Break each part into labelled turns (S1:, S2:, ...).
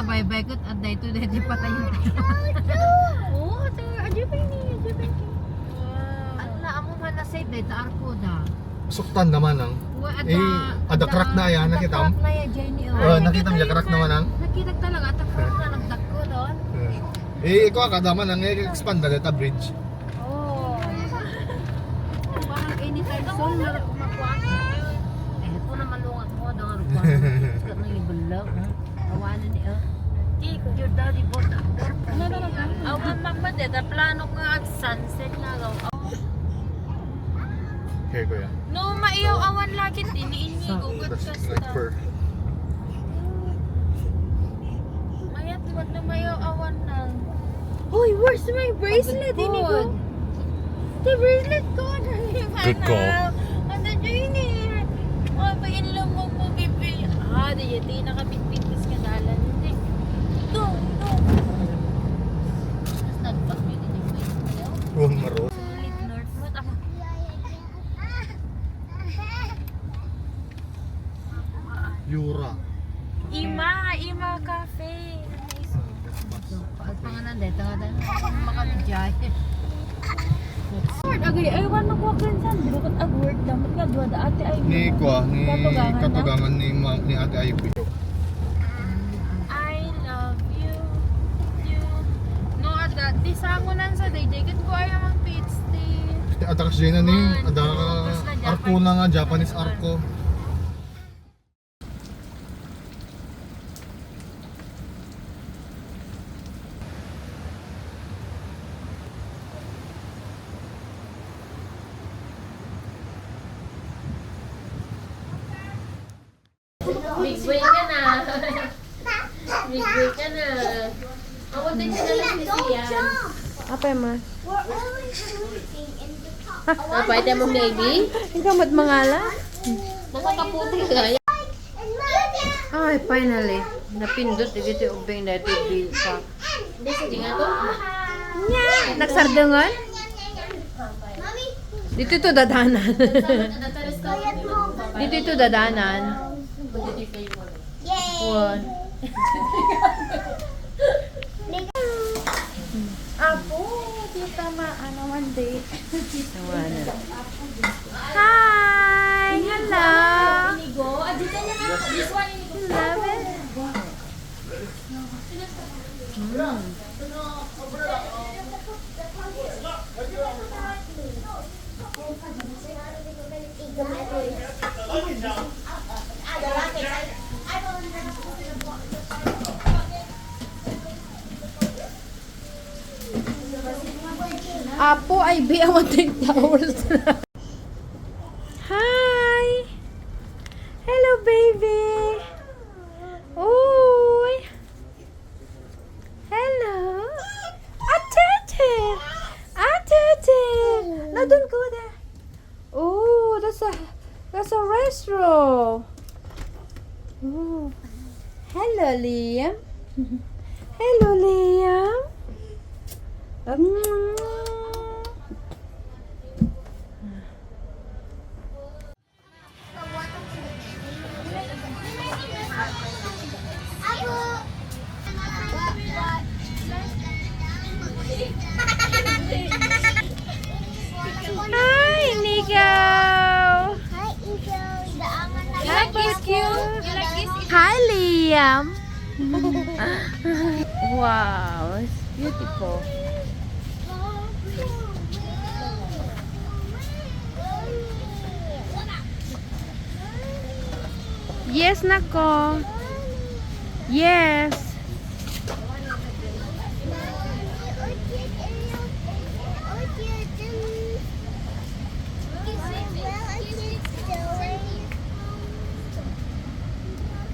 S1: tabay-bay ko at dahito dahito patayin tayo. Oo, adyo ba ini? Ano na, amo man na save dahito arko da.
S2: Suktan naman ang. Ada crack na yan, nakita mo?
S1: Crack na yan, Jenny.
S2: Nakita mo, crack naman ang.
S1: Nakita talaga, at ako na nagdako doon.
S2: Ikaw akadaman ang expand na data bridge.
S1: Oo. Parang anytime soon, makuha ko. Ito na malungat mo, doon rupa. Ito na yung bulag. Awanan niya. Your daddy bought a board. Awan magpade, da plano ko at sunset na daw.
S2: Here, kuya.
S3: No, maiyaw awan lagi tiniin niyo gugot ka
S2: That's like fur.
S3: Mayat wag na maiyaw awan na. Hoy, where's my bracelet? Inigo. The bracelet ko na.
S2: Good call.
S3: Ano Jenny? Oh, painlam mo po bibi. Di nakapit-pitis ka dalan. Hindi. No. Nagpapit din yung
S2: Oh, maro.
S3: North mo ako.
S2: Yura.
S3: Ima Cafe.
S1: At pangalan dito, makabijay.
S3: Word agay ay wan ko kansan dilo kat agword dapat nga duwa ate ay
S2: Ni katugangan ni Ate Ayubi.
S3: I love you. No ada di sangunan sa day jacket ko ay ang pits di.
S2: Ada kasi na ni, ada arko na nga, Japanese arko.
S3: Big boy ka na. Big boy ka na. Ako din sinalas ni Sian.
S1: Apa ma?
S3: Apa ito mo baby?
S1: Ikaw mangala?
S3: Nakakaputi ka.
S1: Ay, finally. Napindot dito ubeng dito bill pa.
S3: Hindi nga to.
S1: Nya, nagsardungan? Dito ito dadanan. Dito ito dadanan. One.
S3: Apo, di tama. Ano one day?
S1: Hi! Hello!
S3: This one
S1: Love it? Apo ay biyawan ting towels. Hi! Hello, baby! Uy! Hello! Atete! Atete! No, don't go there. Oh, that's a restaurant. Oh. Hello, Liam. Hello, Liam. Hi, Nico.
S3: You like this cute? You like this?
S1: Hi, Liam. Wow, it's beautiful. Yes, nako. Yes.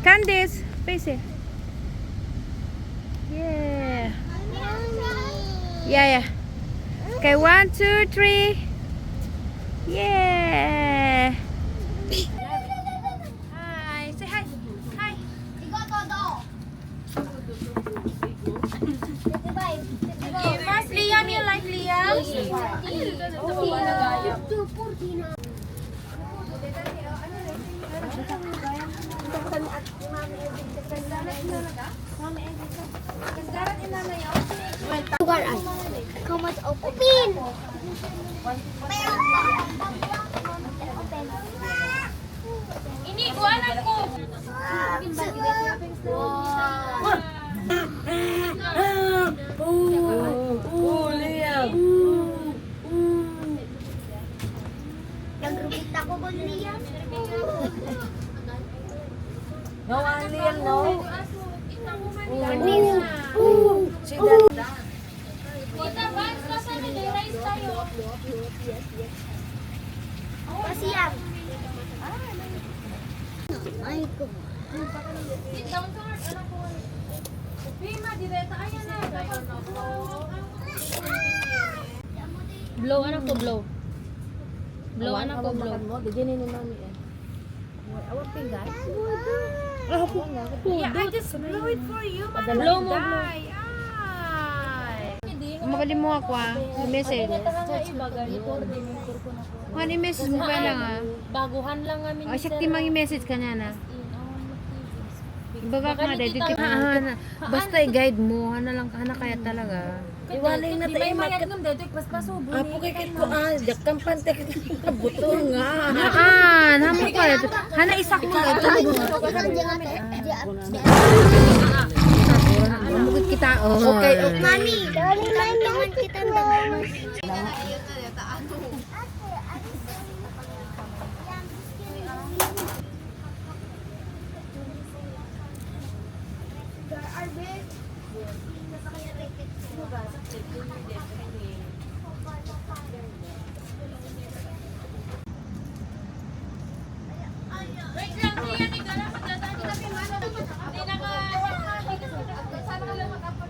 S1: Candice, face it. Yeah. Yeah. Okay, 1, 2, 3. Yeah. Hi. Say hi. Hi.
S3: Mas Liam, you like Liam?
S4: Lugar ay. Kamat open.
S3: Ini buwanan ko.
S4: Nagrubit ako ba Liam?
S1: No, Liam, no.
S3: Kita bans kasi nag-rice tayo.
S4: Pasiyam. Ay ko.
S3: Sit down ka. Ano ko? Bima, direta. Ayan na. Blow, anak ko, blow. Blow, anak ko, blow.
S1: Bigyan ni mami eh. Awak pinggan.
S3: Yeah, I just blow it for you, man.
S1: Blow mo,
S5: Mabali mo ako yung message. Ano yung message mo pa lang
S3: Baguhan lang kami.
S5: O, siya timang yung message ka niya na. Ibaga ka nga dahil dito. Basta i-guide mo. Hana lang hana kaya talaga.
S1: Iwalay na tayo mat. Apo kay kit ko jakam pante buto nga.
S5: Hamo ka. Hana isak mo ka. Mukit kita.
S1: Okay,
S4: Mami, dali lang naman kita naman.
S3: Wait lang, siya ni Gara pa data kita kay Mano. Hindi na ka sana ka lang makapag.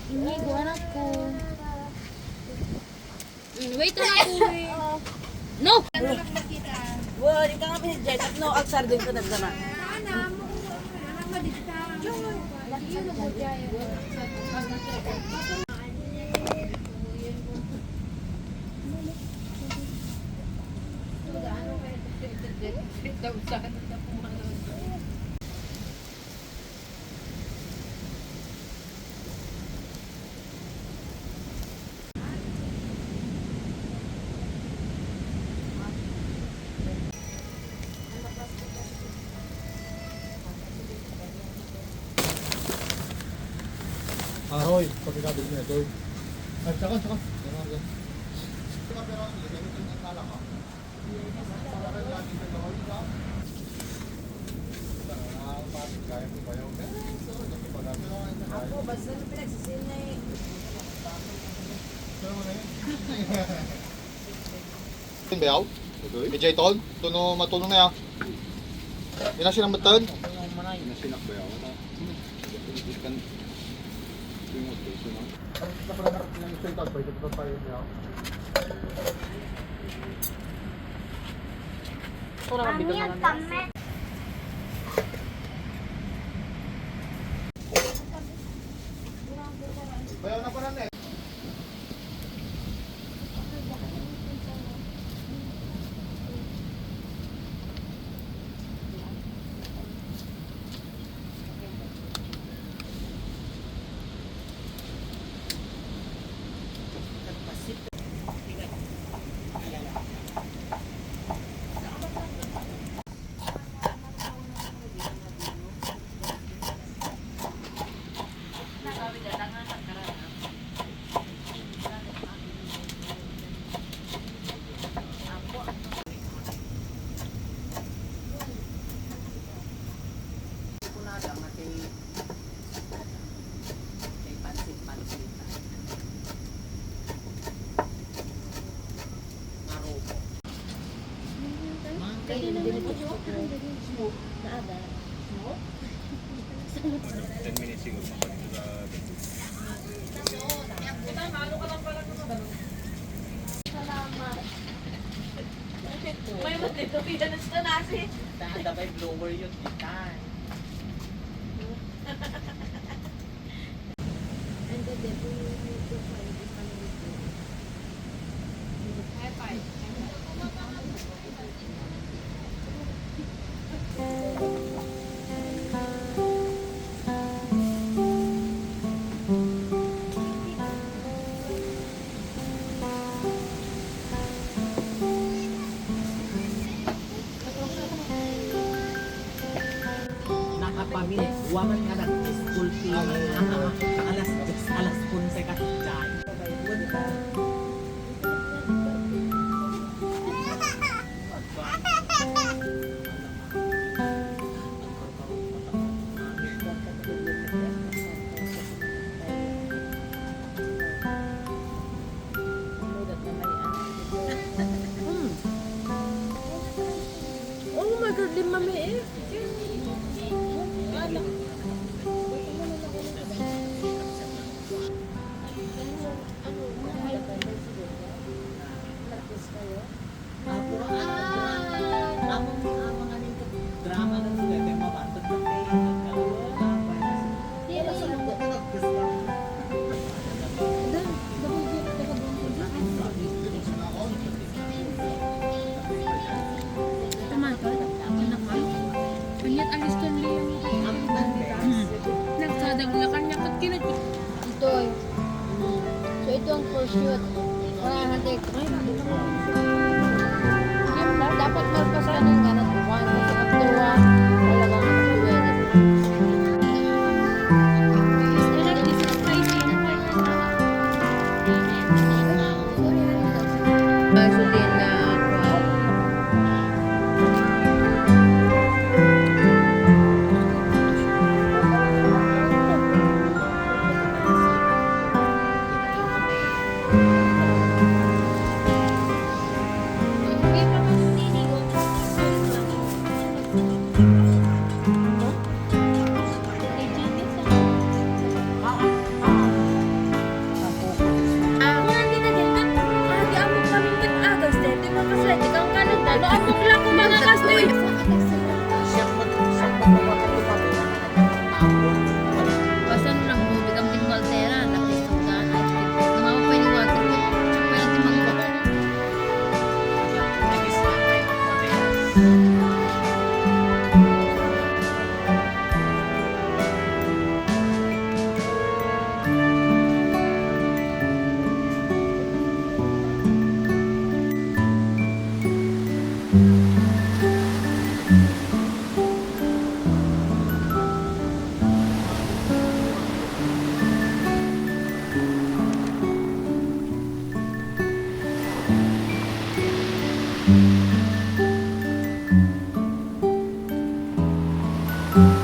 S5: Hindi ko anak ko.
S3: Wait na ako. No.
S1: Wala ka nga pinijay. No, agsar din ko nagsama.
S2: Ahoy, pagkakabit niya ito. At saka.
S1: Ako, basta na pinagsisin na eh.
S2: Bayaw? Medyo itol? Ito no matulong na yan. Yan ang sinamatan? Yan ang sinakbayaw.
S4: Mami, ang tamet.
S2: Bayaw na pa na net.
S3: May mo dito pidanas na nasi.
S1: Tanda ba yung blower yun? Itan.
S6: Maman nga nag-school fee. Alas 11 ka dyan.
S3: Oh my God, lima may eh.
S6: Drama ng sila, kaya mabantag na kayo.
S5: Tama to. Anak mo. Kanyat alis to niya. Nagsadaglakan niya kat kinag.
S3: Ito eh. So ito ang first shoot. Hatik. Dapat magpas ka ng ganat. One, after one, talagang pwede.
S5: Baso din na basta nung lang mo, bigam pinwaltera, lapis ng gana, namamapay ni water ko, tsaka natin magkakot.
S3: Thank